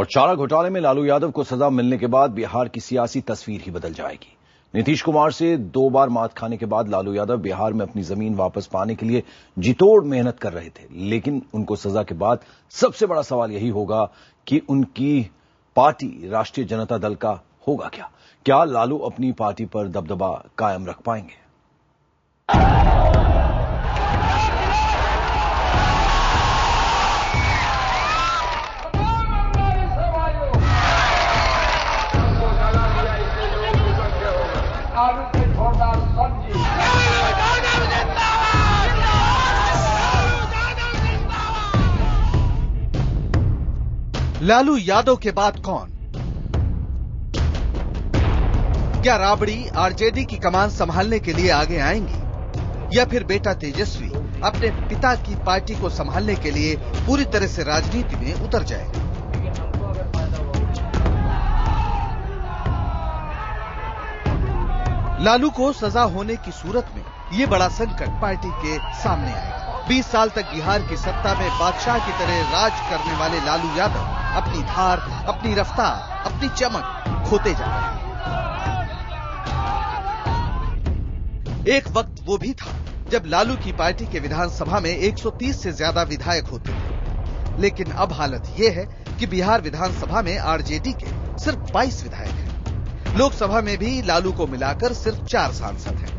और चारा घोटाले में लालू यादव को सजा मिलने के बाद बिहार की सियासी तस्वीर ही बदल जाएगी। नीतीश कुमार से 2 बार मात खाने के बाद लालू यादव बिहार में अपनी जमीन वापस पाने के लिए जीतोड़ मेहनत कर रहे थे, लेकिन उनको सजा के बाद सबसे बड़ा सवाल यही होगा कि उनकी पार्टी राष्ट्रीय जनता दल का होगा क्या? क्या लालू अपनी पार्टी पर दबदबा कायम रख पाएंगे? लालू यादव के बाद कौन? क्या राबड़ी आरजेडी की कमान संभालने के लिए आगे आएंगी या फिर बेटा तेजस्वी अपने पिता की पार्टी को संभालने के लिए पूरी तरह से राजनीति में उतर जाएगा? लालू को सजा होने की सूरत में ये बड़ा संकट पार्टी के सामने आएगा। 20 साल तक बिहार की सत्ता में बादशाह की तरह राज करने वाले लालू यादव अपनी धार, अपनी रफ्तार, अपनी चमक खोते जा रहे हैं। एक वक्त वो भी था जब लालू की पार्टी के विधानसभा में 130 से ज्यादा विधायक होते थे, लेकिन अब हालत ये है कि बिहार विधानसभा में आरजेडी के सिर्फ 22 विधायक हैं। लोकसभा में भी लालू को मिलाकर सिर्फ 4 सांसद हैं।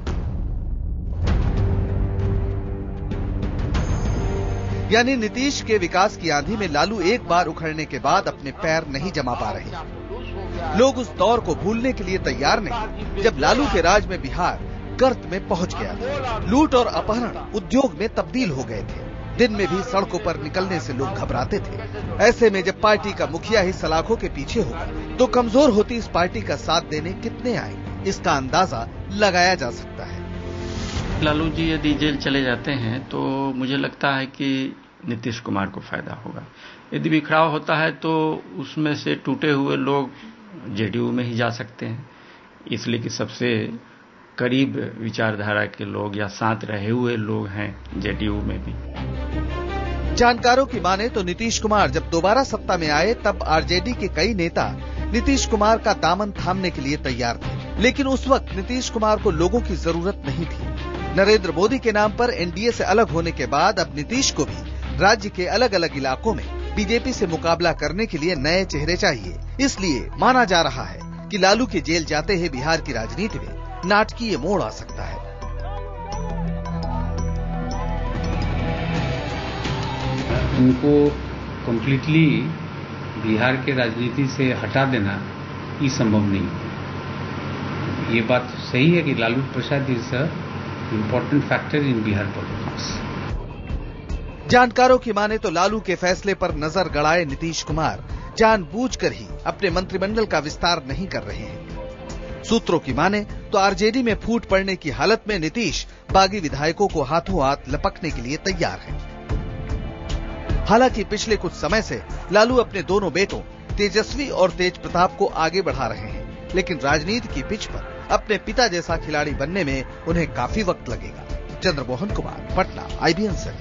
यानी नीतीश के विकास की आंधी में लालू एक बार उखड़ने के बाद अपने पैर नहीं जमा पा रहे। लोग उस दौर को भूलने के लिए तैयार नहीं जब लालू के राज में बिहार गर्त में पहुंच गया था। लूट और अपहरण उद्योग में तब्दील हो गए थे। दिन में भी सड़कों पर निकलने से लोग घबराते थे। ऐसे में जब पार्टी का मुखिया ही सलाखों के पीछे होगा तो कमजोर होती इस पार्टी का साथ देने कितने आएंगे, इसका अंदाजा लगाया जा सकता है। लालू जी यदि जेल चले जाते हैं तो मुझे लगता है कि नीतीश कुमार को फायदा होगा। यदि बिखराव होता है तो उसमें से टूटे हुए लोग जेडीयू में ही जा सकते हैं, इसलिए कि सबसे करीब विचारधारा के लोग या साथ रहे हुए लोग हैं जेडीयू में भी। जानकारों की माने तो नीतीश कुमार जब दोबारा सत्ता में आए तब आरजेडी के कई नेता नीतीश कुमार का दामन थामने के लिए तैयार थे, लेकिन उस वक्त नीतीश कुमार को लोगों की जरूरत नहीं थी। नरेंद्र मोदी के नाम पर एनडीए से अलग होने के बाद अब नीतीश को भी राज्य के अलग अलग इलाकों में बीजेपी से मुकाबला करने के लिए नए चेहरे चाहिए। इसलिए माना जा रहा है कि लालू के जेल जाते ही बिहार की राजनीति में नाटकीय मोड़ आ सकता है। उनको कंप्लीटली बिहार के राजनीति से हटा देना ये संभव नहीं। ये बात सही है कि Lalu Prasad is a important factor in Bihar politics. जानकारों की माने तो लालू के फैसले पर नजर गड़ाए नीतीश कुमार जानबूझकर ही अपने मंत्रिमंडल का विस्तार नहीं कर रहे हैं। सूत्रों की माने तो आरजेडी में फूट पड़ने की हालत में नीतीश बागी विधायकों को हाथों हाथ लपकने के लिए तैयार है। हालांकि पिछले कुछ समय से लालू अपने दोनों बेटों तेजस्वी और तेज प्रताप को आगे बढ़ा रहे हैं, लेकिन राजनीति की पिच पर अपने पिता जैसा खिलाड़ी बनने में उन्हें काफी वक्त लगेगा। चंद्रमोहन कुमार, पटना, IBN से।